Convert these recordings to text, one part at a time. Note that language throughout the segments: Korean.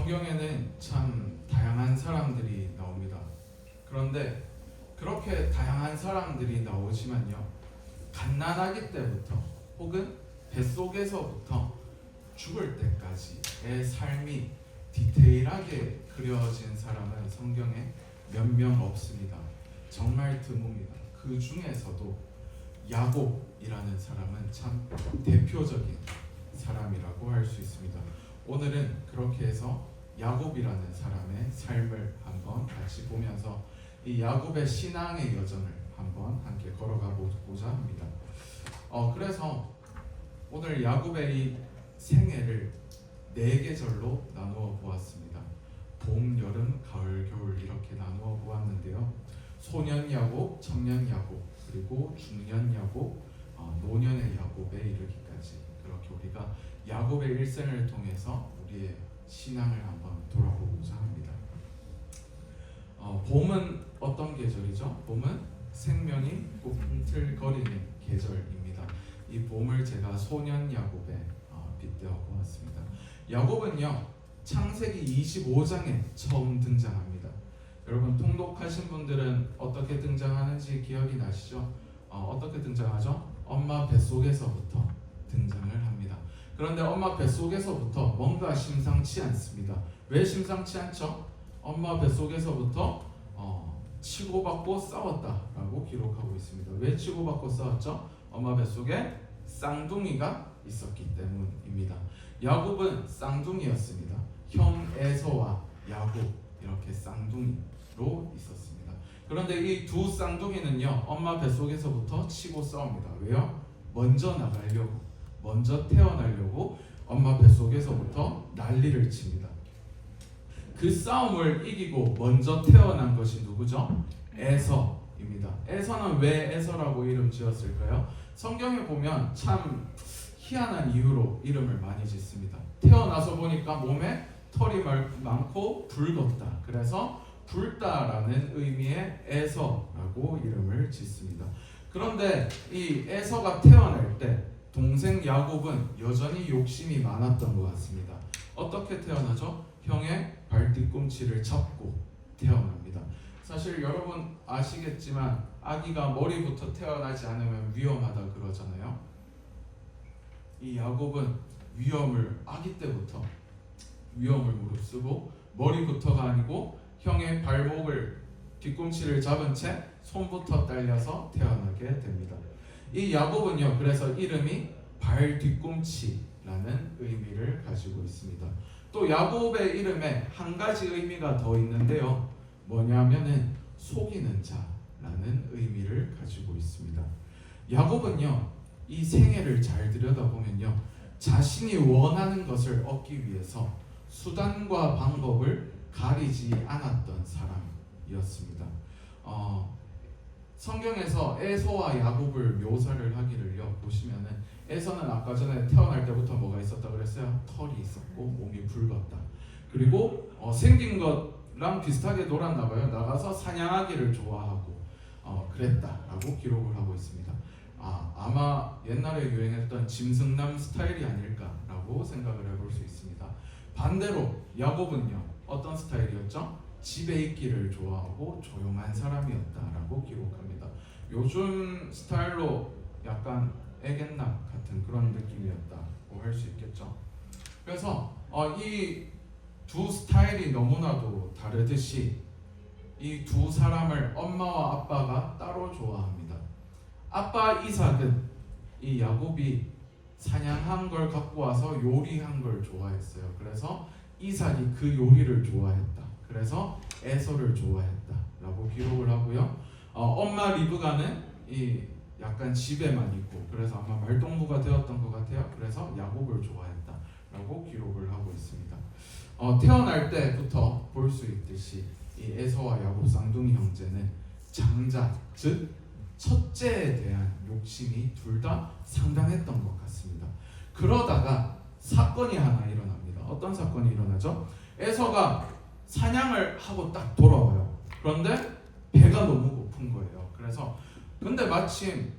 성경에는 참 다양한 사람들이 나옵니다. 그런데 그렇게 다양한 사람들이 나오지만요, 갓난아기 때부터 혹은 뱃속에서부터 죽을 때까지의 삶이 디테일하게 그려진 사람은 성경에 몇 명 없습니다. 정말 드뭅니다. 그 중에서도 야곱이라는 사람은 참 대표적인 사람이라고 할 수 있습니다. 오늘은 그렇게 해서 야곱이라는 사람의 삶을 한번 같이 보면서 이 야곱의 신앙의 여정을 한번 함께 걸어가 보고자 합니다. 그래서 오늘 야곱의 이 생애를 4계절로 나누어 보았습니다. 봄, 여름, 가을, 겨울 이렇게 나누어 보았는데요. 소년 야곱, 청년 야곱, 그리고 중년 야곱, 노년의 야곱에 이르기까지 그렇게 우리가 야곱의 일생을 통해서 우리의 신앙을 한번 돌아보고자 합니다. 봄은 어떤 계절이죠? 봄은 생명이 꿈틀거리는 계절입니다. 이 봄을 제가 소년 야곱에 빗대어 보았습니다. 야곱은요, 창세기 25장에 처음 등장합니다. 여러분 통독하신 분들은 어떻게 등장하는지 기억이 나시죠? 어떻게 등장하죠? 엄마 뱃속에서부터 등장을 합니다. 그런데 엄마 뱃속에서부터 뭔가 심상치 않습니다. 왜 심상치 않죠? 엄마 뱃속에서부터 치고받고 싸웠다라고 기록하고 있습니다. 왜 치고받고 싸웠죠? 엄마 뱃속에 쌍둥이가 있었기 때문입니다. 야곱은 쌍둥이였습니다. 형 에서와 야곱 이렇게 쌍둥이로 있었습니다. 그런데 이 두 쌍둥이는요, 엄마 뱃속에서부터 치고 싸웁니다. 왜요? 먼저 나가려고, 먼저 태어나려고 엄마 뱃속에서부터 난리를 칩니다. 그 싸움을 이기고 먼저 태어난 것이 누구죠? 에서입니다. 에서는 왜 에서라고 이름 지었을까요? 성경에 보면 참 희한한 이유로 이름을 많이 짓습니다. 태어나서 보니까 몸에 털이 많고 붉었다. 그래서 붉다라는 의미의 에서라고 이름을 짓습니다. 그런데 이 에서가 태어날 때 동생 야곱은 여전히 욕심이 많았던 것 같습니다. 어떻게 태어나죠? 형의 발뒤꿈치를 잡고 태어납니다. 사실 여러분 아시겠지만 아기가 머리부터 태어나지 않으면 위험하다 그러잖아요. 이 야곱은 아기 때부터 위험을 무릅쓰고 머리부터가 아니고 형의 발목을 뒤꿈치를 잡은 채 손부터 딸려서 태어나게 됩니다. 이 야곱은요, 그래서 이름이 발 뒤꿈치라는 의미를 가지고 있습니다. 또 야곱의 이름에 한 가지 의미가 더 있는데요. 뭐냐면은 속이는 자라는 의미를 가지고 있습니다. 야곱은요, 이 생애를 잘 들여다보면요, 자신이 원하는 것을 얻기 위해서 수단과 방법을 가리지 않았던 사람이었습니다. 성경에서 에서와 야곱을 묘사를 하기를요, 보시면은 에서는 아까 전에 태어날 때부터 뭐가 있었다 그랬어요? 털이 있었고 몸이 붉었다. 그리고 생긴 것랑 비슷하게 놀았나 봐요. 나가서 사냥하기를 좋아하고 그랬다라고 기록을 하고 있습니다. 아마 옛날에 유행했던 짐승남 스타일이 아닐까라고 생각을 해볼 수 있습니다. 반대로 야곱은요, 어떤 스타일이었죠? 집에 있기를 좋아하고 조용한 사람이었다라고 기록합니다. 요즘 스타일로 약간 애견남 같은 그런 느낌이었다고 할 수 있겠죠. 그래서 이 두 스타일이 너무나도 다르듯이 이 두 사람을 엄마와 아빠가 따로 좋아합니다. 아빠 이삭은 이 야곱이 사냥한 걸 갖고 와서 요리한 걸 좋아했어요. 그래서 이삭이 그 요리를 좋아했다. 그래서 에서를 좋아했다라고 기록을 하고요. 엄마 리브가는 이 약간 집에만 있고 그래서 아마 말동무가 되었던 것 같아요. 그래서 야곱을 좋아했다라고 기록을 하고 있습니다. 태어날 때부터 볼 수 있듯이 이 에서와 야곱 쌍둥이 형제는 장자, 즉 첫째에 대한 욕심이 둘 다 상당했던 것 같습니다. 그러다가 사건이 하나 일어납니다. 어떤 사건이 일어나죠? 에서가 사냥을 하고 딱 돌아와요. 그런데 배가 너무 고픈 거예요. 그래서 근데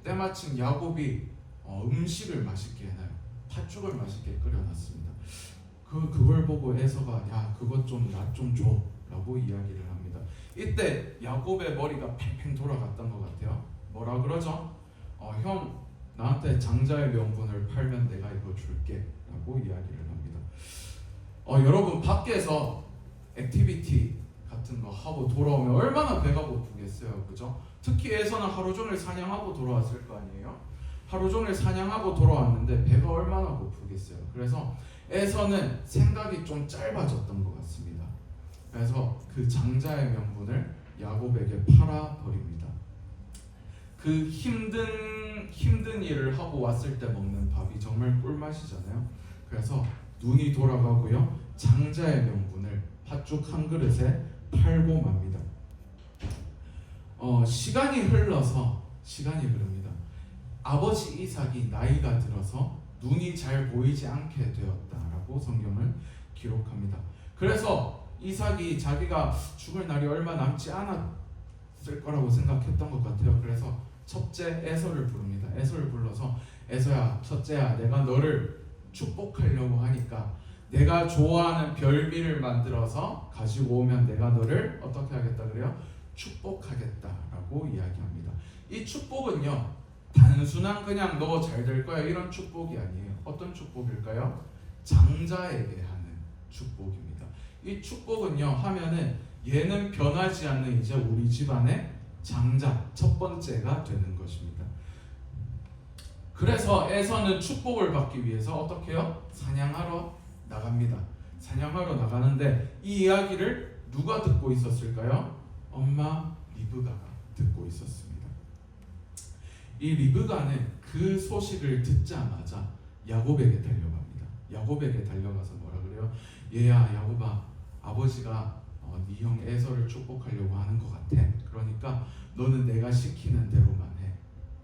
때마침 야곱이 음식을 맛있게 해놔요. 팥죽을 맛있게 끓여놨습니다. 그걸 보고 에서가 야 그것 좀 나 좀 줘라고 이야기를 합니다. 이때 야곱의 머리가 팽팽 돌아갔던 것 같아요. 뭐라 그러죠? 형 나한테 장자의 명분을 팔면 내가 이거 줄게라고 이야기를 합니다. 여러분 밖에서 액티비티 같은 거 하고 돌아오면 얼마나 배가 고프겠어요, 그죠? 특히 에서는 하루 종일 사냥하고 돌아왔을 거 아니에요? 하루 종일 사냥하고 돌아왔는데 배가 얼마나 고프겠어요. 그래서 에서는 생각이 좀 짧아졌던 것 같습니다. 그래서 그 장자의 명분을 야곱에게 팔아버립니다. 그 힘든 일을 하고 왔을 때 먹는 밥이 정말 꿀맛이잖아요. 그래서 눈이 돌아가고요. 장자의 명분을 팥죽 한 그릇에 팔고 맙니다. 시간이 흐릅니다. 아버지 이삭이 나이가 들어서 눈이 잘 보이지 않게 되었다라고 성경은 기록합니다. 그래서 이삭이 자기가 죽을 날이 얼마 남지 않았을 거라고 생각했던 것 같아요. 그래서 첫째 에서를 부릅니다. 에서를 불러서 에서야, 첫째야, 내가 너를 축복하려고 하니까 내가 좋아하는 별미를 만들어서 가지고 오면 내가 너를 어떻게 하겠다 그래요? 축복하겠다라고 이야기합니다. 이 축복은요 단순한 그냥 너 잘 될 거야 이런 축복이 아니에요. 어떤 축복일까요? 장자에게 하는 축복입니다. 이 축복은요 하면은 얘는 변하지 않는 이제 우리 집안의 장자 첫 번째가 되는 것입니다. 그래서 에서는 축복을 받기 위해서 어떻게 해요? 사냥하러 나갑니다. 사냥하러 나가는데 이 이야기를 누가 듣고 있었을까요? 엄마 리브가가 듣고 있었습니다. 이 리브가는 그 소식을 듣자마자 야곱에게 달려갑니다. 야곱에게 달려가서 뭐라 그래요? 얘야 야곱아, 아버지가 네 형 에서를 축복하려고 하는 것 같아. 그러니까 너는 내가 시키는 대로만 해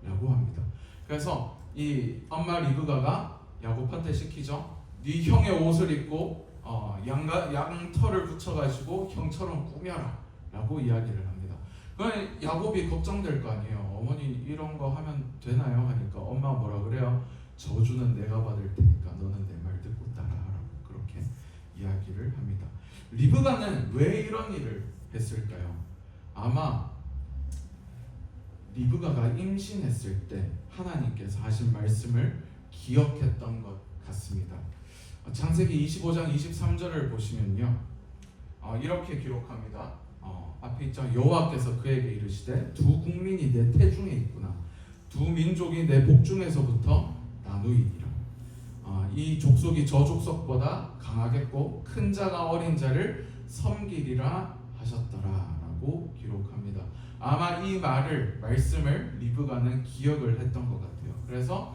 라고 합니다. 그래서 이 엄마 리브가가 야곱한테 시키죠. 네 형의 옷을 입고 양털을 붙여가지고 형처럼 꾸며라 라고 이야기를 합니다. 그러면 야곱이 걱정될 거 아니에요. 어머니 이런 거 하면 되나요? 하니까 엄마 뭐라 그래요? 저주는 내가 받을 테니까 너는 내 말 듣고 따라하라고 그렇게 이야기를 합니다. 리브가는 왜 이런 일을 했을까요? 아마 리브가가 임신했을 때 하나님께서 하신 말씀을 기억했던 것 같습니다. 창세기 25장 23절을 보시면요 이렇게 기록합니다. 앞에 있죠. 여호와께서 그에게 이르시되 두 국민이 내 태중에 있구나. 두 민족이 내 복중에서부터 나누이니라. 이 족속이 저 족속보다 강하겠고 큰 자가 어린 자를 섬기리라 하셨더라라고 기록합니다. 아마 이 말씀을 리브가는 기억을 했던 것 같아요. 그래서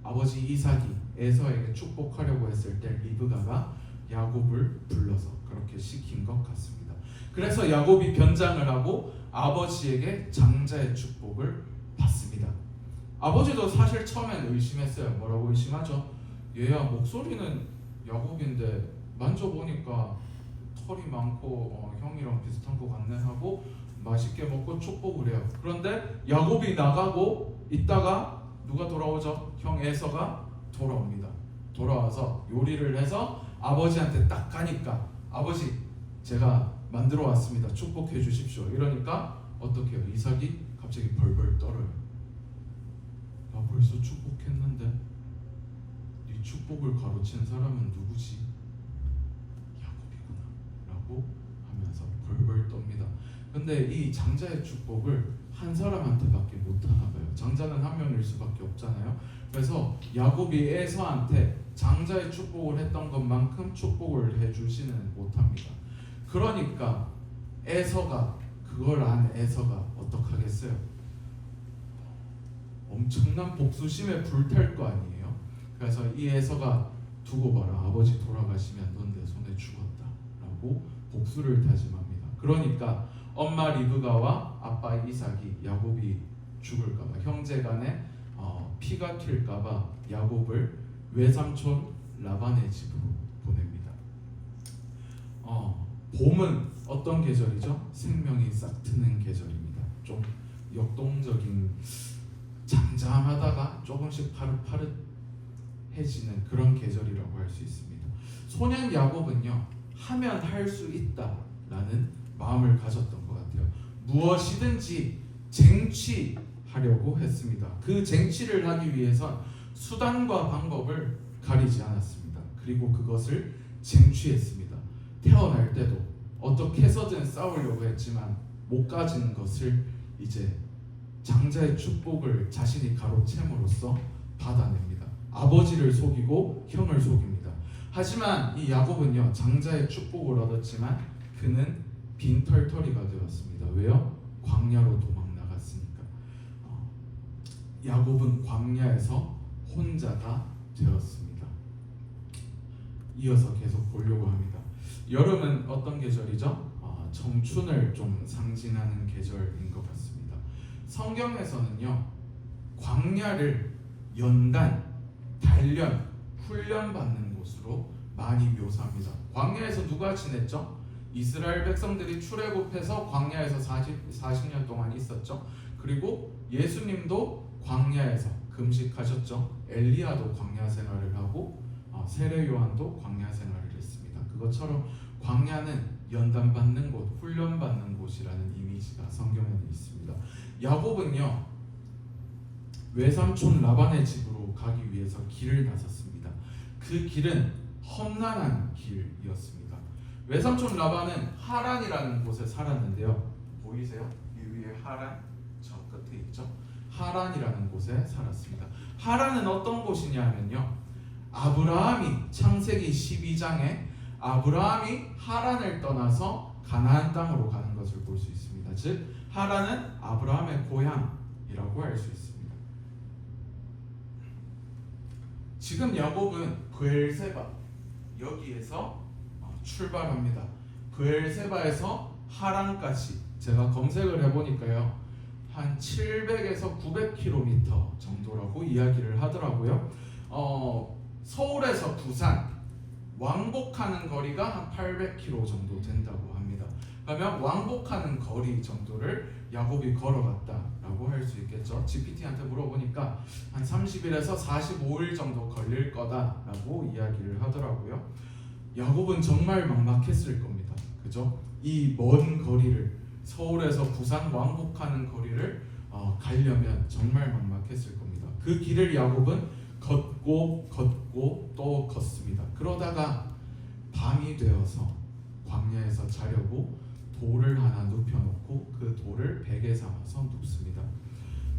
아버지 이삭이 에서에게 축복하려고 했을 때 리브가가 야곱을 불러서 그렇게 시킨 것 같습니다. 그래서 야곱이 변장을 하고 아버지에게 장자의 축복을 받습니다. 아버지도 사실 처음엔 의심했어요. 뭐라고 의심하죠? 얘야 목소리는 야곱인데 만져보니까 털이 많고 형이랑 비슷한 것 같네 하고 맛있게 먹고 축복을 해요. 그런데 야곱이 나가고 있다가 누가 돌아오죠? 형 에서가 돌아옵니다. 돌아와서 요리를 해서 아버지한테 딱 가니까 아버지 제가 만들어 왔습니다. 축복해 주십시오. 이러니까 어떻게 해요? 이삭이 갑자기 벌벌 떨어요. 나 벌써 축복했는데 네 축복을 가로챈 사람은 누구지? 야곱이구나 라고 하면서 벌벌 떱니다. 근데 이 장자의 축복을 한 사람한테 밖에 못하나 봐요. 장자는 한 명일 수밖에 없잖아요. 그래서 야곱이 에서한테 장자의 축복을 했던 것만큼 축복을 해주지는 못합니다. 그러니까 에서가 그걸 안 에서가 어떡하겠어요? 엄청난 복수심에 불탈 거 아니에요. 그래서 이 에서가 두고 봐라, 아버지 돌아가시면 넌 내 손에 죽었다 라고 복수를 다짐합니다. 그러니까 엄마 리브가와 아빠 이삭이 야곱이 죽을까봐 형제간에 피가 튈까봐 야곱을 외삼촌 라반의 집으로 보냅니다. 봄은 어떤 계절이죠? 생명이 싹 트는 계절입니다. 좀 역동적인, 잠잠하다가 조금씩 파릇파릇해지는 그런 계절이라고 할 수 있습니다. 소년 야곱은요, 하면 할 수 있다라는 마음을 가졌던 것 같아요. 무엇이든지 쟁취하려고 했습니다. 그 쟁취를 하기 위해선 수단과 방법을 가리지 않았습니다. 그리고 그것을 쟁취했습니다. 태어날 때도 어떻게 해서든 싸우려고 했지만 못 가진 것을 이제 장자의 축복을 자신이 가로챈으로써 받아냅니다. 아버지를 속이고 형을 속입니다. 하지만 이 야곱은요, 장자의 축복을 얻었지만 그는 빈털터리가 되었습니다. 왜요? 광야로 도망 나갔으니까. 야곱은 광야에서 혼자가 되었습니다. 이어서 계속 보려고 합니다. 여름은 어떤 계절이죠? 청춘을 좀 상징하는 계절인 것 같습니다. 성경에서는요, 광야를 연단, 단련, 훈련받는 곳으로 많이 묘사합니다. 광야에서 누가 지냈죠? 이스라엘 백성들이 출애굽해서 광야에서 40년 동안 있었죠. 그리고 예수님도 광야에서 금식하셨죠. 엘리야도 광야 생활을 하고 세례 요한도 광야 생활을 했습니다. 그것처럼 광야는 연단받는 곳, 훈련받는 곳이라는 이미지가 성경에는 있습니다. 야곱은요, 외삼촌 라반의 집으로 가기 위해서 길을 나섰습니다. 그 길은 험난한 길이었습니다. 외삼촌 라반은 하란이라는 곳에 살았는데요. 보이세요? 이 위에 하란, 저 끝에 있죠? 하란이라는 곳에 살았습니다. 하란은 어떤 곳이냐면요, 아브라함이 창세기 12장에 아브라함이 하란을 떠나서 가나안 땅으로 가는 것을 볼 수 있습니다. 즉 하란은 아브라함의 고향이라고 할 수 있습니다. 지금 야곱은 브엘세바 여기에서 출발합니다. 브엘세바에서 하란까지 제가 검색을 해보니까요, 한 700에서 900km 정도라고 이야기를 하더라고요. 서울에서 부산 왕복하는 거리가 한 800km 정도 된다고 합니다. 그러면 왕복하는 거리 정도를 야곱이 걸어갔다라고 할 수 있겠죠. GPT한테 물어보니까 한 30일에서 45일 정도 걸릴 거다라고 이야기를 하더라고요. 야곱은 정말 막막했을 겁니다. 그죠? 이 먼 거리를, 서울에서 부산 왕복하는 거리를 가려면 정말 막막했을 겁니다. 그 길을 야곱은 걷고 또 걷습니다. 그러다가 밤이 되어서 광야에서 자려고 돌을 하나 눕혀놓고 그 돌을 베개 삼아서 눕습니다.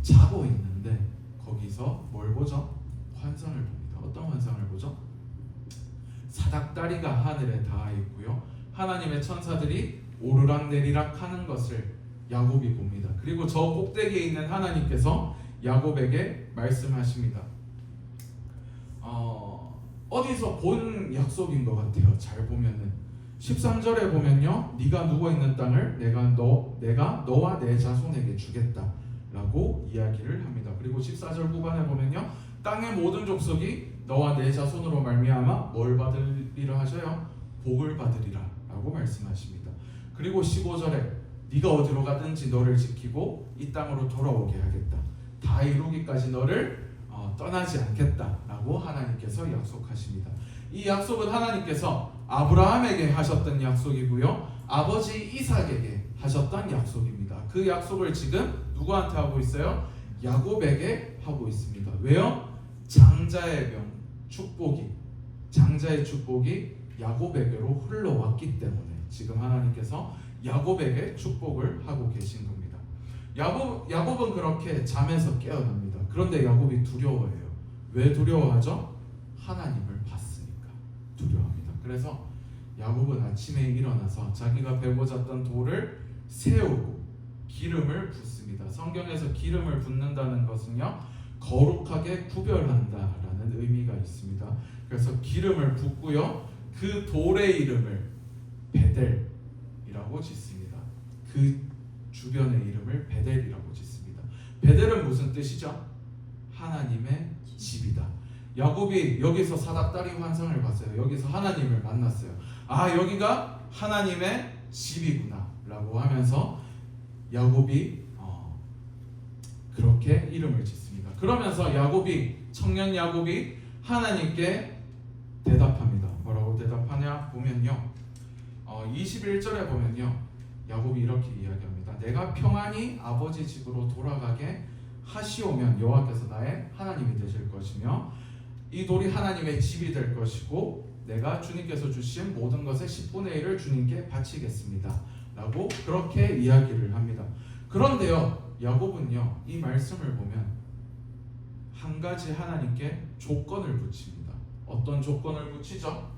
자고 있는데 거기서 뭘 보죠? 환상을 봅니다. 어떤 환상을 보죠? 사닥다리가 하늘에 닿아 있고요, 하나님의 천사들이 오르락내리락 하는 것을 야곱이 봅니다. 그리고 저 꼭대기에 있는 하나님께서 야곱에게 말씀하십니다. 어디서 본 약속인 것 같아요. 잘 보면은 13절에 보면요, 네가 누워있는 땅을 내가 너와 내 자손에게 주겠다라고 이야기를 합니다. 그리고 14절 후반에 보면요, 땅의 모든 족속이 너와 내 자손으로 말미암아 뭘 받으리라 하셔요? 복을 받으리라 라고 말씀하십니다. 그리고 15절에 네가 어디로 가든지 너를 지키고 이 땅으로 돌아오게 하겠다, 다 이루기까지 너를 떠나지 않겠다라고 하나님께서 약속하십니다. 이 약속은 하나님께서 아브라함에게 하셨던 약속이고요, 아버지 이삭에게 하셨던 약속입니다. 그 약속을 지금 누구한테 하고 있어요? 야곱에게 하고 있습니다. 왜요? 장자의 축복이 야곱에게로 흘러왔기 때문에 지금 하나님께서 야곱에게 축복을 하고 계신 겁니다. 야곱은 그렇게 잠에서 깨어납니다. 그런데 야곱이 두려워해요. 왜 두려워하죠? 하나님을 봤으니까 두려워합니다. 그래서 야곱은 아침에 일어나서 자기가 베고 잤던 돌을 세우고 기름을 붓습니다. 성경에서 기름을 붓는다는 것은요, 거룩하게 구별한다라는 의미가 있습니다. 그래서 기름을 붓고요, 그 돌의 이름을 베델이라고 짓습니다. 그 주변의 이름을 베델이라고 짓습니다. 베델은 무슨 뜻이죠? 하나님의 집이다. 야곱이 여기서 사닥다리 환상을 봤어요. 여기서 하나님을 만났어요. 아, 여기가 하나님의 집이구나 라고 하면서 야곱이 그렇게 이름을 짓습니다. 그러면서 청년 야곱이 하나님께 대답합니다. 뭐라고 뭐라고 대답하냐 보면요, 21절에 보면요, 야곱이 이렇게 이야기합니다. 내가 평안히 아버지 집으로 돌아가게 하시오면 여호와께서 나의 하나님이 되실 것이며 이 돌이 하나님의 집이 될 것이고 내가 주님께서 주신 모든 것의 10분의 1을 주님께 바치겠습니다 라고 그렇게 이야기를 합니다. 그런데요, 야곱은요, 이 말씀을 보면 한 가지 하나님께 조건을 붙입니다. 어떤 조건을 붙이죠?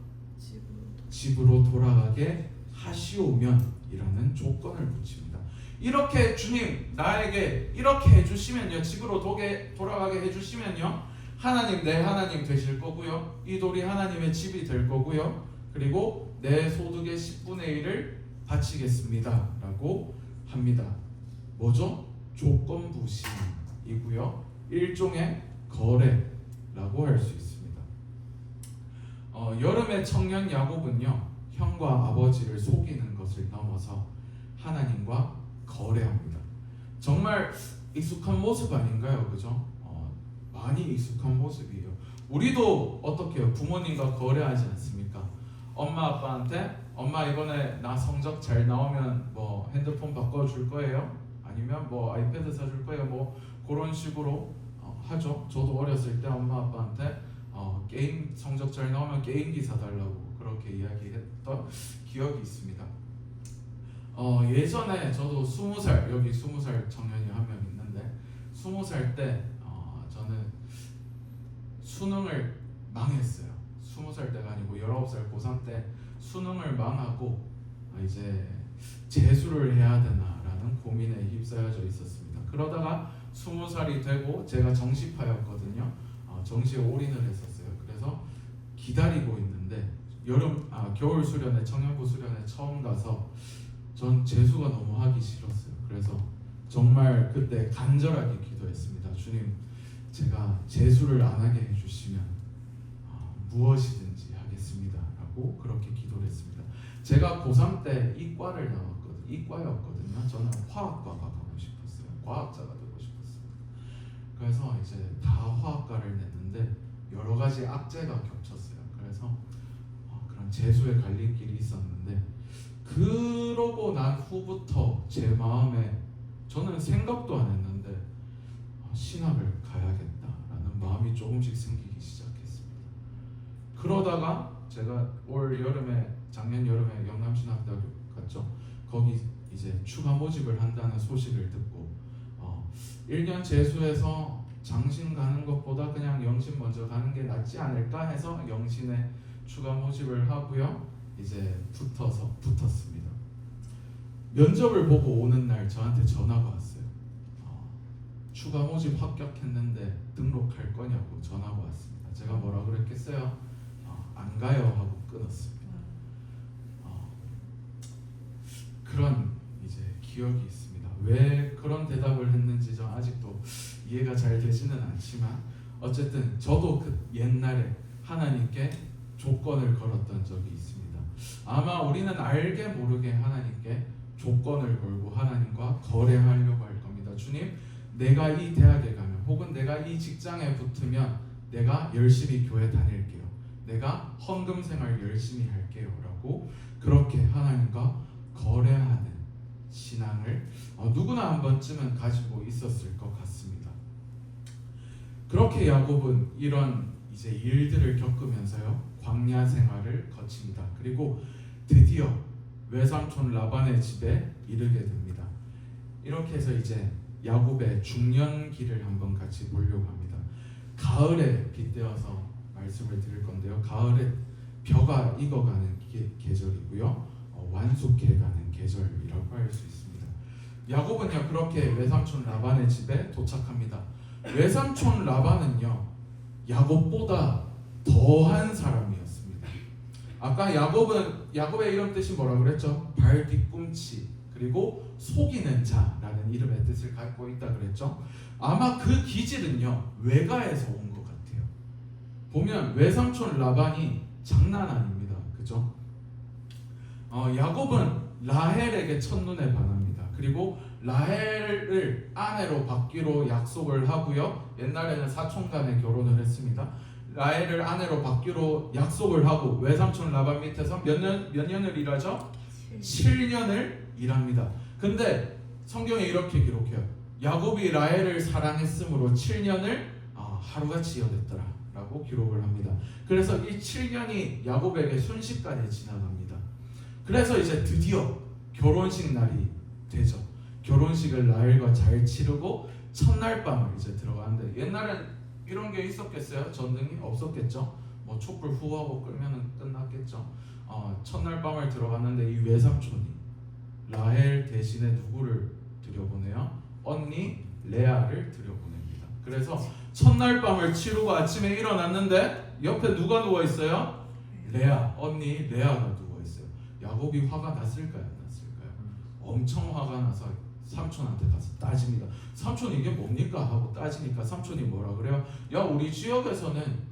집으로 돌아가게 하시오면 이라는 조건을 붙입니다. 이렇게 주님 나에게 이렇게 해주시면요, 집으로 돌아가게 해주시면요, 하나님 내 하나님 되실 거고요, 이 돌이 하나님의 집이 될 거고요, 그리고 내 소득의 10분의 1을 바치겠습니다 라고 합니다. 뭐죠? 조건부심이고요, 일종의 거래라고 할 수 있습니다. 여름의 청년 야곱은요, 형과 아버지를 속이는 것을 넘어서 하나님과 거래합니다. 정말 익숙한 모습 아닌가요? 그죠? 많이 익숙한 모습이에요. 우리도 어떻게 해요? 부모님과 거래하지 않습니까? 엄마 아빠한테 엄마 이번에 나 성적 잘 나오면 뭐 핸드폰 바꿔줄 거예요? 아니면 뭐 아이패드 사줄 거예요? 뭐 그런 식으로 하죠. 저도 어렸을 때 엄마 아빠한테 게임 성적 잘 나오면 게임기 사달라고 그렇게 이야기했던 기억이 있습니다. 예전에 저도 20살, 여기 20살 청년이 한 명 있는데 20살 때 저는 수능을 망했어요. 20살 때가 아니고 19살 고3 때 수능을 망하고 이제 재수를 해야 되나라는 고민에 휩싸여져 있었습니다. 그러다가 20살이 되고 제가 정시파였거든요. 정시에 올인을 했었어요. 그래서 기다리고 있는데 겨울 수련회, 청년부 수련회 처음 가서 전 재수가 너무 하기 싫었어요. 그래서 정말 그때 간절하게 기도했습니다. 주님, 제가 재수를 안 하게 해주시면 무엇이든지 하겠습니다 라고 그렇게 기도를 했습니다. 제가 고3 때 이과였거든요. 저는 화학과가 가고 싶었어요. 과학자가 되고 싶었어요. 그래서 이제 다 화학과를 냈는데 여러 가지 악재가 겹쳤어요. 그래서 그런 재수의 갈림길이 있었는데, 그러고 난 후부터 제 마음에 저는 생각도 안 했는데 신학을 가야겠다라는 마음이 조금씩 생기기 시작했습니다. 그러다가 제가 작년 여름에 영남신학대학교 갔죠. 거기 이제 추가 모집을 한다는 소식을 듣고 1년 재수해서 장신 가는 것보다 그냥 영신 먼저 가는 게 낫지 않을까 해서 영신에 추가 모집을 하고요. 이제 붙었습니다. 면접을 보고 오는 날 저한테 전화가 왔어요. 추가 모집 합격했는데 등록할 거냐고 전화가 왔습니다. 제가 뭐라 그랬겠어요? 안 가요 하고 끊었습니다. 그런 이제 기억이 있습니다. 왜 그런 대답을 했는지 저 아직도 이해가 잘 되지는 않지만 어쨌든 저도 그 옛날에 하나님께 조건을 걸었던 적이 있습니다. 아마 우리는 알게 모르게 하나님께 조건을 걸고 하나님과 거래하려고 할 겁니다. 주님, 내가 이 대학에 가면 혹은 내가 이 직장에 붙으면 내가 열심히 교회 다닐게요. 내가 헌금 생활 열심히 할게요 라고 그렇게 하나님과 거래하는 신앙을 누구나 한 번쯤은 가지고 있었을 것 같습니다. 그렇게 야곱은 이런 이제 일들을 겪으면서요, 광야 생활을 거칩니다. 그리고 드디어 외삼촌 라반의 집에 이르게 됩니다. 이렇게 해서 이제 야곱의 중년기를 한번 같이 보려고 합니다. 가을에 빗대어서 말씀을 드릴 건데요. 가을에 벼가 익어가는 계절이고요. 완숙해가는 계절이라고 할 수 있습니다. 야곱은요, 그렇게 외삼촌 라반의 집에 도착합니다. 외삼촌 라반은요, 야곱보다 더한 사람이었습니다. 아까 야곱의 이름 뜻이 뭐라 그랬죠? 발 뒤꿈치, 그리고 속이는 자라는 이름의 뜻을 갖고 있다 그랬죠. 아마 그 기질은요, 외가에서 온 것 같아요. 보면 외삼촌 라반이 장난 아닙니다. 그죠? 야곱은 라헬에게 첫눈에 반합니다. 그리고 라헬을 아내로 받기로 약속을 하고요. 옛날에는 사촌 간에 결혼을 했습니다. 라헬을 아내로 받기로 약속을 하고 외삼촌 라반 밑에서 몇 년을 일하죠? 7년을 일합니다. 근데 성경에 이렇게 기록해요. 야곱이 라헬을 사랑했으므로 7년을 하루같이 여겼더라 라고 기록을 합니다. 그래서 이 7년이 야곱에게 순식간에 지나갑니다. 그래서 이제 드디어 결혼식 날이 되죠. 결혼식을 라헬과 잘 치르고 첫날 밤을 이제 들어가는데, 옛날엔 이런 게 있었겠어요? 전등이 없었겠죠. 뭐 촛불 후하고 끄면은 끝났겠죠. 첫날 밤을 들어갔는데 이 외삼촌이 라헬 대신에 누구를 들여보내요? 언니 레아를 들여보냅니다. 그래서 첫날 밤을 치르고 아침에 일어났는데 옆에 누가 누워 있어요? 레아, 언니 레아가 누워 있어요. 야곱이 화가 났을까요? 안 났을까요? 엄청 화가 나서 삼촌한테 가서 따집니다. 삼촌 이게 뭡니까? 하고 따지니까 삼촌이 뭐라 그래요? 야, 우리 지역에서는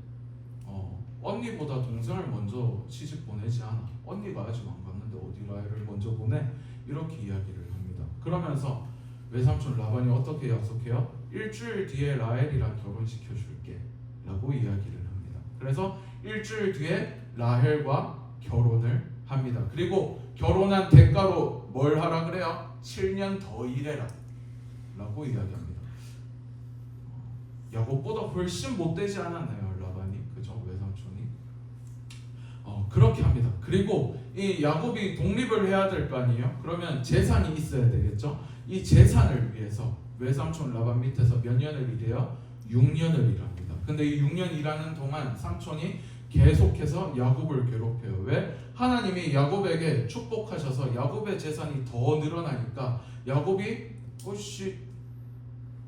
언니보다 동생을 먼저 시집 보내지 않아. 언니가 아직 안 갔는데 어디 라헬을 먼저 보내? 이렇게 이야기를 합니다. 그러면서 외삼촌 라반이 어떻게 약속해요? 일주일 뒤에 라헬이랑 결혼시켜줄게 라고 이야기를 합니다. 그래서 일주일 뒤에 라헬과 결혼을 합니다. 그리고 결혼한 대가로 뭘 하라 그래요? 7년 더 일해라 라고 이야기합니다. 야곱보다 훨씬 못되지 않았나요? 라반이, 그죠? 외삼촌이 그렇게 합니다. 그리고 이 야곱이 독립을 해야 될 거 아니에요? 그러면 재산이 있어야 되겠죠? 이 재산을 위해서 외삼촌 라반 밑에서 몇 년을 일해요? 6년을 일합니다. 근데 이 6년 일하는 동안 삼촌이 계속해서 야곱을 괴롭혀요. 왜? 하나님이 야곱에게 축복하셔서 야곱의 재산이 더 늘어나니까 야곱이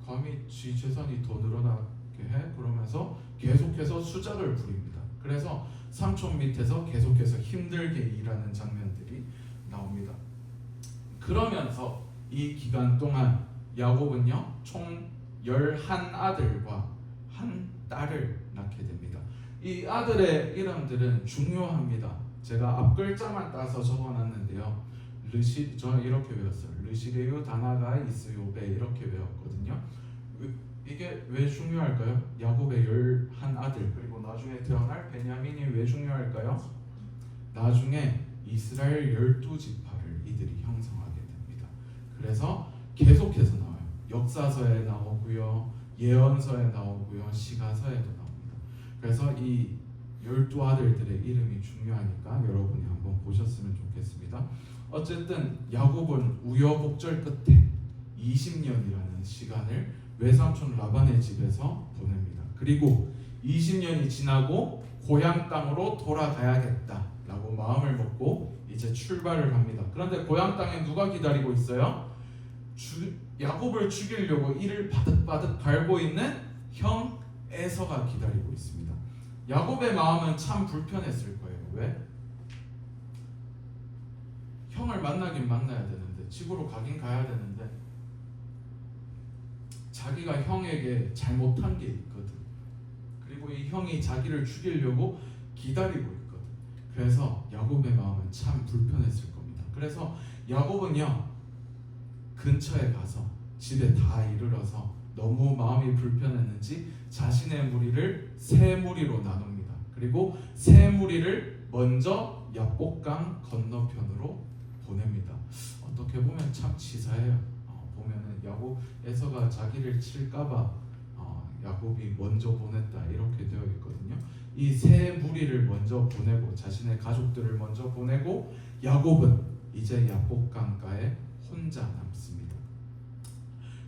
감히 지 재산이 더 늘어나게 해? 그러면서 계속해서 수작을 부립니다. 그래서 삼촌 밑에서 계속해서 힘들게 일하는 장면들이 나옵니다. 그러면서 이 기간 동안 야곱은요 총 11아들과 한 딸을 낳게 됩니다. 이 아들의 이름들은 중요합니다. 제가 앞글자만 따서 적어놨는데요. 저는 이렇게 외웠어요. 르시레유, 다나가, 이스요베 이렇게 외웠거든요. 이게 왜 중요할까요? 야곱의 11아들 그리고 나중에 태어날 베냐민이 왜 중요할까요? 나중에 이스라엘 12지파를 이들이 형성하게 됩니다. 그래서 계속해서 나와요. 역사서에 나오고요, 예언서에 나오고요, 시가서에도 나옵니다. 그래서 이 12아들들의 이름이 중요하니까 여러분이 한번 보셨으면 좋겠습니다. 어쨌든 야곱은 우여곡절 끝에 20년이라는 시간을 외삼촌 라반의 집에서 보냅니다. 그리고 20년이 지나고 고향 땅으로 돌아가야겠다라고 마음을 먹고 이제 출발을 합니다. 그런데 고향 땅에 누가 기다리고 있어요? 야곱을 죽이려고 이를 바득바득 밟고 있는 형 에서가 기다리고 있습니다. 야곱의 마음은 참 불편했을 거예요. 왜? 형을 만나긴 만나야 되는데, 집으로 가긴 가야 되는데 자기가 형에게 잘못한 게 있거든. 그리고 이 형이 자기를 죽이려고 기다리고 있거든. 그래서 야곱의 마음은 참 불편했을 겁니다. 그래서 야곱은요 근처에 가서 집에 다 이르러서 너무 마음이 불편했는지 자신의 무리를 세 무리로 나눕니다. 그리고 세 무리를 먼저 야복강 건너편으로 보냅니다. 어떻게 보면 참 치사해요. 보면은 야곱 에서가 자기를 칠까봐 야곱이 먼저 보냈다 이렇게 되어 있거든요. 이 세 무리를 먼저 보내고 자신의 가족들을 먼저 보내고 야곱은 이제 야복강가에 혼자 남습니다.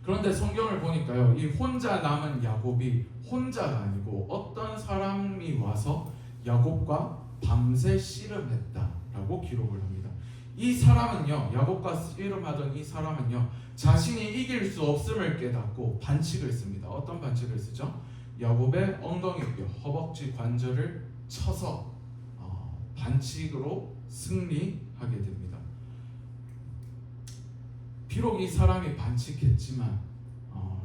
그런데 성경을 보니까요, 이 혼자 남은 야곱이 혼자가 아니고 어떤 사람이 와서 야곱과 밤새 씨름했다라고 기록을 합니다. 이 사람은요, 야곱과 씨름하던 이 사람은요, 자신이 이길 수 없음을 깨닫고 반칙을 씁니다. 어떤 반칙을 쓰죠? 야곱의 엉덩이, 허벅지 관절을 쳐서 반칙으로 승리하게 됩니다. 비록 이 사람이 반칙했지만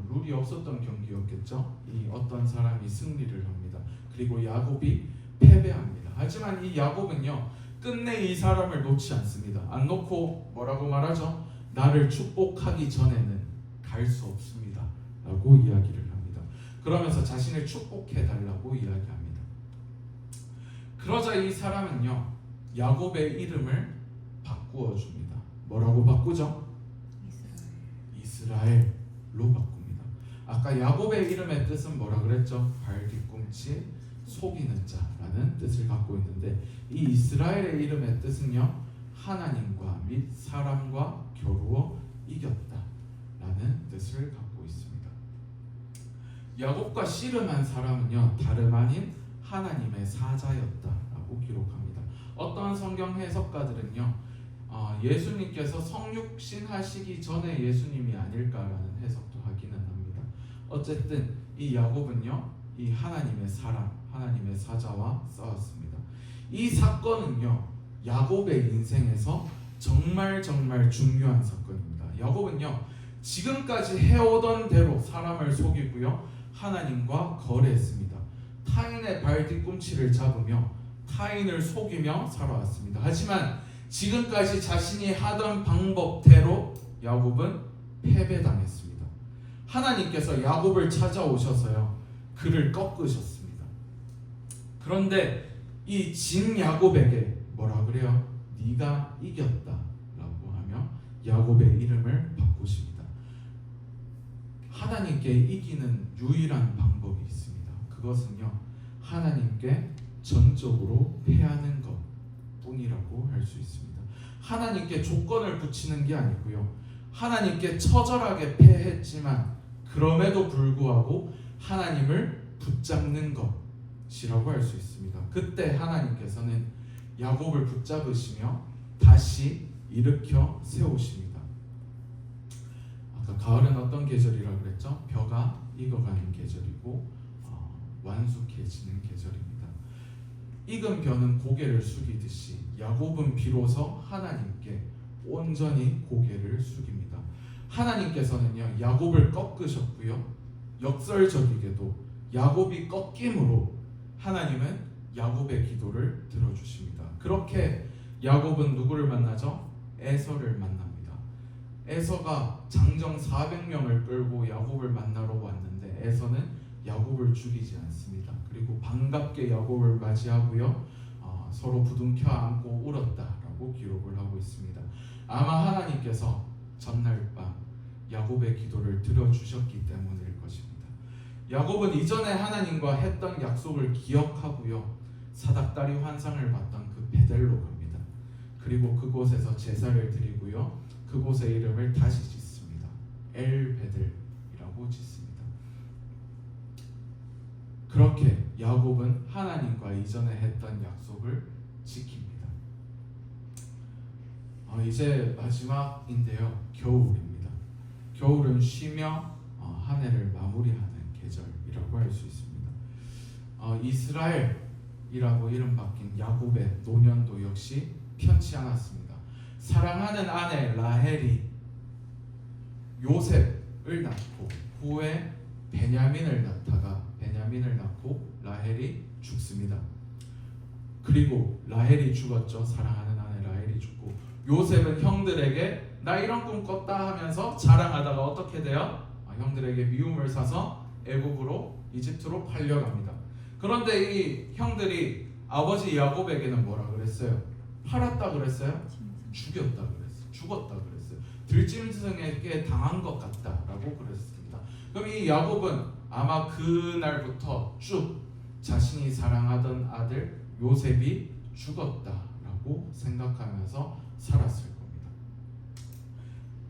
룰이 없었던 경기였겠죠. 이 어떤 사람이 승리를 합니다. 그리고 야곱이 패배합니다. 하지만 이 야곱은요 끝내 이 사람을 놓지 않습니다. 안 놓고 뭐라고 말하죠? 나를 축복하기 전에는 갈 수 없습니다 라고 이야기를 합니다. 그러면서 자신을 축복해 달라고 이야기합니다. 그러자 이 사람은요 야곱의 이름을 바꾸어 줍니다. 뭐라고 바꾸죠? 이스라엘로 바꿉니다. 아까 야곱의 이름의 뜻은 뭐라 그랬죠? 발 뒤꿈치 속이는 자라는 뜻을 갖고 있는데 이 이스라엘의 이름의 뜻은요 하나님과 및 사람과 겨루어 이겼다라는 뜻을 갖고 있습니다. 야곱과 씨름한 사람은요 다름 아닌 하나님의 사자였다라고 기록합니다. 어떤 성경 해석가들은요 예수님께서 성육신 하시기 전에 예수님이 아닐까라는 해석도 하기는 합니다. 어쨌든 이 야곱은요 이 하나님의 사람, 하나님의 사자와 싸웠습니다. 이 사건은요 야곱의 인생에서 정말 중요한 사건입니다. 야곱은요 지금까지 해오던 대로 사람을 속이고요 하나님과 거래했습니다. 타인의 발 뒤꿈치를 잡으며 타인을 속이며 살아왔습니다. 하지만 지금까지 자신이 하던 방법대로 야곱은 패배당했습니다. 하나님께서 야곱을 찾아오셔서요 그를 꺾으셨습니다. 그런데 이 진 야곱에게 뭐라 그래요? 네가 이겼다라고 하며 야곱의 이름을 바꾸십니다. 하나님께 이기는 유일한 방법이 있습니다. 그것은요 하나님께 전적으로 패하는 것 뿐이라고 할 수 있습니다. 하나님께 조건을 붙이는 게 아니고요 하나님께 처절하게 패했지만 그럼에도 불구하고 하나님을 붙잡는 것이라고 할 수 있습니다. 그때 하나님께서는 야곱을 붙잡으시며 다시 일으켜 세우십니다. 아까 가을은 어떤 계절이라고 그랬죠? 벼가 익어가는 계절이고 완숙해지는 계절입니다. 익은 벼는 고개를 숙이듯이 야곱은 비로소 하나님께 온전히 고개를 숙입니다. 하나님께서는요 야곱을 꺾으셨고요 역설적이게도 야곱이 꺾임으로 하나님은 야곱의 기도를 들어주십니다. 그렇게 야곱은 누구를 만나죠? 에서를 만납니다. 에서가 장정 400명을 끌고 야곱을 만나러 왔는데 에서는 야곱을 죽이지 않습니다. 그리고 반갑게 야곱을 맞이하고요 서로 부둥켜 안고 울었다라고 기록을 하고 있습니다. 아마 하나님께서 전날 밤 야곱의 기도를 들어주셨기 때문일 것입니다. 야곱은 이전에 하나님과 했던 약속을 기억하고요 사닥다리 환상을 봤던 그 베델로 갑니다. 그리고 그곳에서 제사를 드리고요 그곳의 이름을 다시 짓습니다. 엘 베델이라고 짓습니다. 그렇게 야곱은 하나님과 이전에 했던 약속을 지킵니다. 이제 마지막인데요 겨울입니다. 겨울은 쉬며 한 해를 마무리하는 계절이라고 할 수 있습니다. 이스라엘이라고 이름 바뀐 야곱의 노년도 역시 편치 않았습니다. 사랑하는 아내 라헬이 요셉을 낳고 후에 베냐민을 낳고 라헬이 죽습니다. 그리고 라헬이 죽었죠. 사랑하는 아내 라헬이 죽고 요셉은 형들에게 나 이런 꿈 꿨다 하면서 자랑하다가 어떻게 돼요? 형들에게 미움을 사서 애국으로 이집트로 팔려갑니다. 그런데 이 형들이 아버지 야곱에게는 뭐라 그랬어요? 팔았다 그랬어요? 죽였다 그랬어요. 죽었다 그랬어요. 들짐승에게 당한 것 같다라고 그랬습니다. 그럼 이 야곱은 아마 그날부터 쭉 자신이 사랑하던 아들 요셉이 죽었다라고 생각하면서 살았을 겁니다.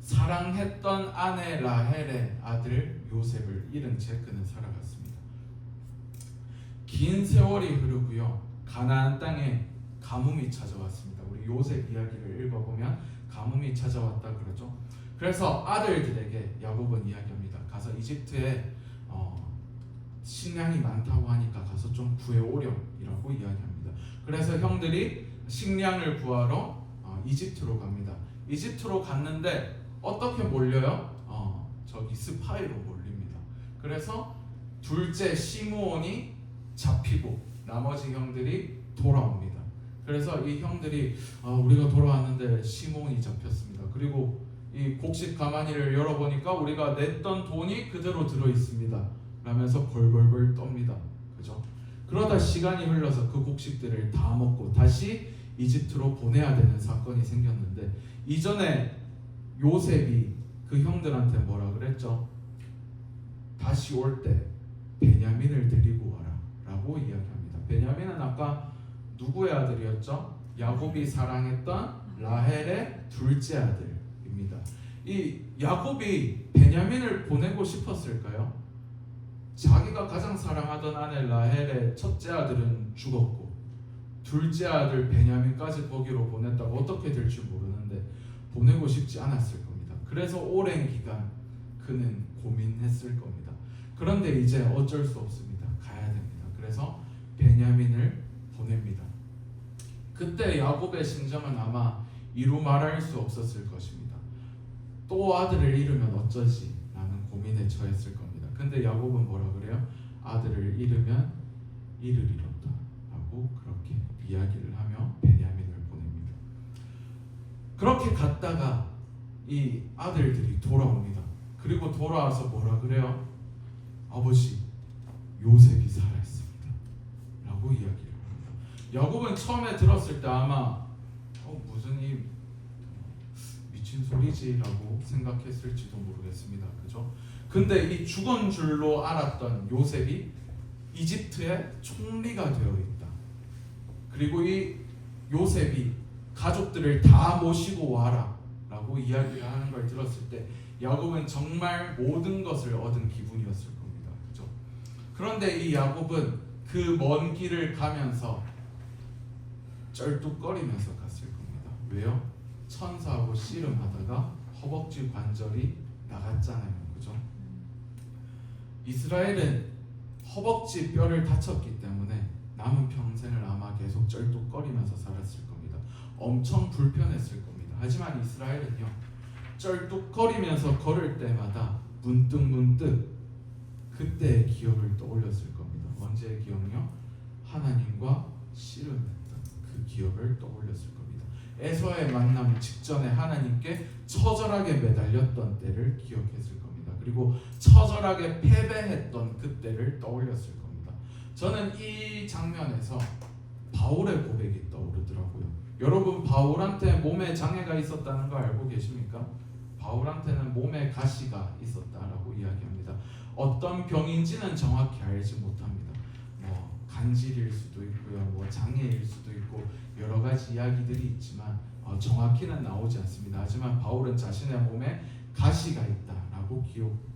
사랑했던 아내 라헬의 아들 요셉을 잃은 채 그는 살아갔습니다. 긴 세월이 흐르고요 가나안 땅에 가뭄이 찾아왔습니다. 우리 요셉 이야기를 읽어보면 가뭄이 찾아왔다 그러죠. 그래서 아들들에게 야곱은 이야기합니다. 가서 이집트에 식량이 많다고 하니까 가서 좀 구해오렴이라고 이야기합니다. 그래서 형들이 식량을 구하러 이집트로 갑니다. 이집트로 갔는데 어떻게 몰려요? 저기 스파이로 몰립니다. 그래서 둘째 시므온이 잡히고 나머지 형들이 돌아옵니다. 그래서 이 형들이 우리가 돌아왔는데 시므온이 잡혔습니다. 그리고 이 곡식 가마니를 열어보니까 우리가 냈던 돈이 그대로 들어있습니다. 라면서 벌벌벌 떱니다. 그죠? 그러다 시간이 흘러서 그 곡식들을 다 먹고 다시 이집트로 보내야 되는 사건이 생겼는데, 이전에 요셉이 그 형들한테 뭐라 그랬죠? 다시 올 때 베냐민을 데리고 와라 라고 이야기합니다. 베냐민은 아까 누구의 아들이었죠? 야곱이 사랑했던 라헬의 둘째 아들입니다. 이 야곱이 베냐민을 보내고 싶었을까요? 자기가 가장 사랑하던 아내 라헬의 첫째 아들은 죽었고 둘째 아들 베냐민까지 거기로 보냈다고 어떻게 될지 모르는데 보내고 싶지 않았을 겁니다. 그래서 오랜 기간 그는 고민했을 겁니다. 그런데 이제 어쩔 수 없습니다. 가야 됩니다. 그래서 베냐민을 보냅니다. 그때 야곱의 심정은 아마 이루 말할 수 없었을 것입니다. 또 아들을 잃으면 어쩌지? 라는 고민에 처했을 겁니다. 근데 야곱은 뭐라 그래요? 아들을 잃으면 이를 잃었다 라고 그렇게 이야기를 하며 베냐민을 보냅니다. 그렇게 갔다가 이 아들들이 돌아옵니다. 그리고 돌아와서 뭐라 그래요? 아버지, 요셉이 살아있습니다 라고 이야기를 합니다. 야곱은 처음에 들었을 때 아마 무슨 이 미친 소리지 라고 생각했을지도 모르겠습니다. 그죠? 근데 이 죽은 줄로 알았던 요셉이 이집트의 총리가 되어 있다. 그리고 이 요셉이 가족들을 다 모시고 와라 라고 이야기를 하는 걸 들었을 때 야곱은 정말 모든 것을 얻은 기분이었을 겁니다. 그죠? 그런데 이 야곱은 그 먼 길을 가면서 쩔뚝거리면서 갔을 겁니다. 왜요? 천사하고 씨름하다가 허벅지 관절이 나갔잖아요. 그죠? 이스라엘은 허벅지 뼈를 다쳤기 때문에 남은 평생을 아마 계속 쩔뚝거리면서 살았을 겁니다. 엄청 불편했을 겁니다. 하지만 이스라엘은요, 쩔뚝거리면서 걸을 때마다 문득 그때의 기억을 떠올렸을 겁니다. 언제의 기억요? 하나님과 씨름했던 그 기억을 떠올렸을 겁니다. 에서의 만남 직전에 하나님께 처절하게 매달렸던 때를 기억했을 겁니다. 그리고 처절하게 패배했던 그때를 떠올렸을 겁니다. 저는 이 장면에서 바울의 고백이 떠오르더라고요. 여러분, 바울한테 몸에 장애가 있었다는 거 알고 계십니까? 바울한테는 몸에 가시가 있었다라고 이야기합니다. 어떤 병인지는 정확히 알지 못합니다. 간질일 수도 있고요, 장애일 수도 있고 여러 가지 이야기들이 있지만 정확히는 나오지 않습니다. 하지만 바울은 자신의 몸에 가시가 있다라고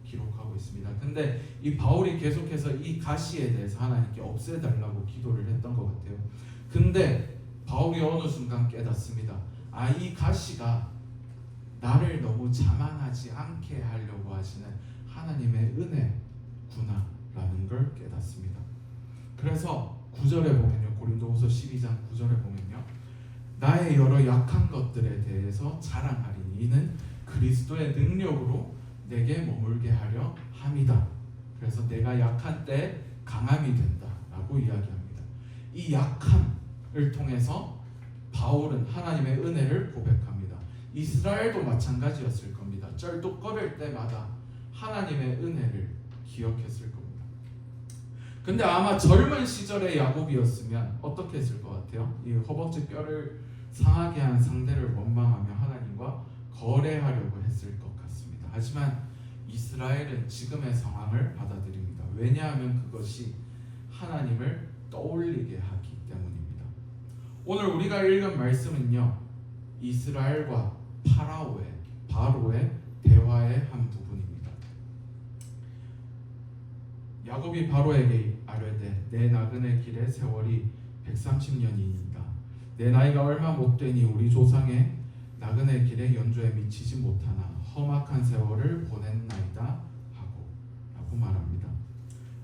기록하고 있습니다. 근데 이 바울이 계속해서 이 가시에 대해서 하나님께 없애달라고 기도를 했던 것 같아요. 근데 바울이 어느 순간 깨닫습니다. 이 가시가 나를 너무 자만하지 않게 하려고 하시는 하나님의 은혜구나라는 걸 깨닫습니다. 그래서 9절에 보면요, 고린도후서 12장 9절에 보면요, 나의 여러 약한 것들에 대해서 자랑하리니 이는 그리스도의 능력으로 내게 머물게 하려 함이다. 그래서 내가 약한 때 강함이 된다라고 이야기합니다. 이 약함을 통해서 바울은 하나님의 은혜를 고백합니다. 이스라엘도 마찬가지였을 겁니다. 쩔뚝거릴 때마다 하나님의 은혜를 기억했을 겁니다. 근데 아마 젊은 시절의 야곱이었으면 어떻게 했을 것 같아요? 이 허벅지 뼈를 상하게 한 상대를 원망하며 하나님과 거래하려고 했을 것 같습니다. 하지만 이스라엘은 지금의 상황을 받아들입니다. 왜냐하면 그것이 하나님을 떠올리게 하기 때문입니다. 오늘 우리가 읽은 말씀은요, 이스라엘과 바로의 대화의 한 부분입니다. 야곱이 바로에게 아뢰되 내 나그네 길의 세월이 130년이니이다. 내 나이가 얼마 못 되니 우리 조상의 나그네 길의 연조에 미치지 못하나 험악한 세월을 보냈나이다 라고 말합니다.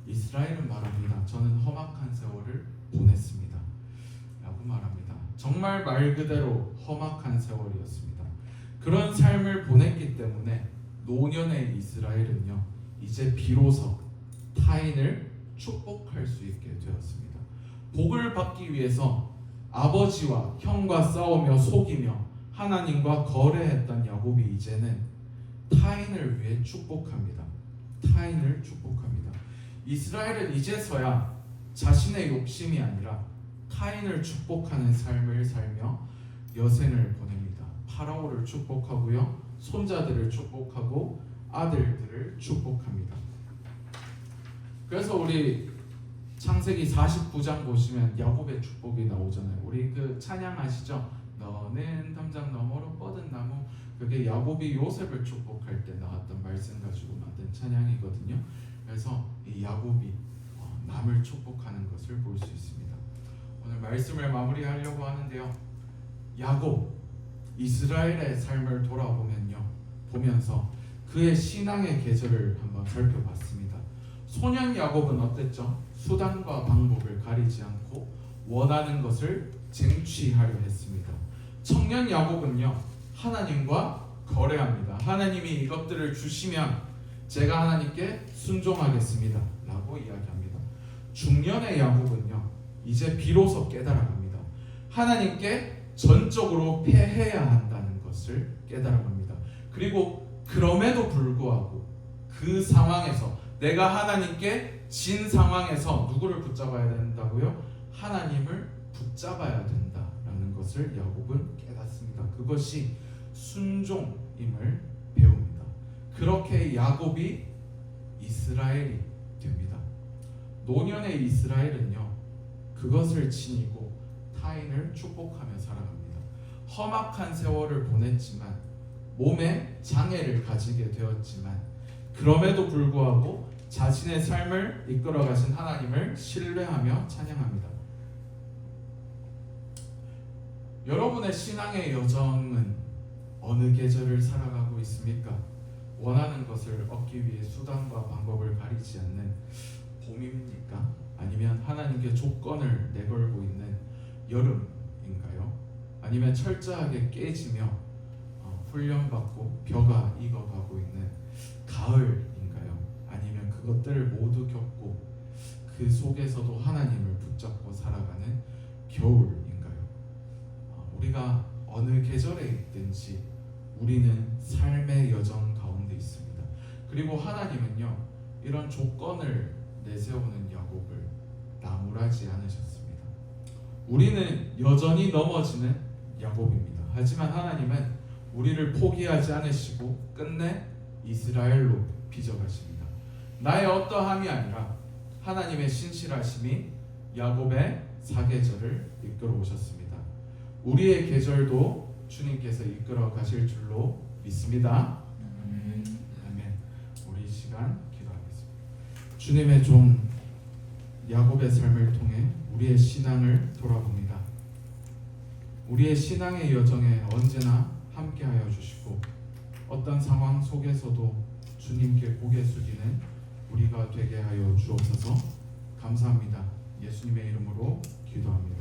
이스라엘은 말합니다. 저는 험악한 세월을 보냈습니다 라고 말합니다. 정말 말 그대로 험악한 세월이었습니다. 그런 삶을 보냈기 때문에 노년의 이스라엘은요, 이제 비로소 타인을 축복할 수 있게 되었습니다. 복을 받기 위해서 아버지와 형과 싸우며 속이며 하나님과 거래했던 야곱이 이제는 타인을 위해 축복합니다. 타인을 축복합니다. 이스라엘은 이제서야 자신의 욕심이 아니라 타인을 축복하는 삶을 살며 여생을 보냅니다. 파라오를 축복하고요, 손자들을 축복하고 아들들을 축복합니다. 그래서 우리 창세기 49장 보시면 야곱의 축복이 나오잖아요. 우리 그 찬양 아시죠? 너는 담장 너머로 뻗은 나무. 그게 야곱이 요셉을 축복할 때 나왔던 말씀 가지고 만든 찬양이거든요. 그래서 이 야곱이 남을 축복하는 것을 볼 수 있습니다. 오늘 말씀을 마무리하려고 하는데요, 야곱, 이스라엘의 삶을 보면서 그의 신앙의 계절을 한번 살펴봤습니다. 소년 야곱은 어땠죠? 수단과 방법을 가리지 않고 원하는 것을 쟁취하려 했습니다. 청년 야곱은요, 하나님과 거래합니다. 하나님이 이것들을 주시면 제가 하나님께 순종하겠습니다 라고 이야기합니다. 중년의 야곱은요, 이제 비로소 깨달아갑니다. 하나님께 전적으로 패해야 한다는 것을 깨달아갑니다. 그리고 그럼에도 불구하고 그 상황에서, 내가 하나님께 진 상황에서 누구를 붙잡아야 된다고요? 하나님을 붙잡아야 된다라는 것을 야곱은 깨닫습니다. 그것이 순종임을 배웁니다. 그렇게 야곱이 이스라엘이 됩니다. 노년의 이스라엘은요, 그것을 지니고 타인을 축복하며 살아갑니다. 험악한 세월을 보냈지만, 몸에 장애를 가지게 되었지만, 그럼에도 불구하고 자신의 삶을 이끌어 가신 하나님을 신뢰하며 찬양합니다. 여러분의 신앙의 여정은 어느 계절을 살아가고 있습니까? 원하는 것을 얻기 위해 수단과 방법을 가리지 않는 봄입니까? 아니면 하나님께 조건을 내걸고 있는 여름인가요? 아니면 철저하게 깨지며 훈련받고 벼가 익어가고 있는 가을인가요? 아니면 그것들을 모두 겪고 그 속에서도 하나님을 붙잡고 살아가는 겨울인가요? 우리가 어느 계절에 있든지 우리는 삶의 여정 가운데 있습니다. 그리고 하나님은요, 이런 조건을 내세우는 야곱을 나무라지 않으셨습니다. 우리는 여전히 넘어지는 야곱입니다. 하지만 하나님은 우리를 포기하지 않으시고 끝내 이스라엘로 빚어가십니다. 나의 어떠함이 아니라 하나님의 신실하심이 야곱의 사계절을 이끌어 오셨습니다. 우리의 계절도 주님께서 이끌어 가실 줄로 믿습니다. 아멘. 우리 시간 기도하겠습니다. 주님의 종 야곱의 삶을 통해 우리의 신앙을 돌아봅니다. 우리의 신앙의 여정에 언제나 함께하여 주시고 어떤 상황 속에서도 주님께 고개 숙이는 우리가 되게 하여 주옵소서. 감사합니다. 예수님의 이름으로 기도합니다.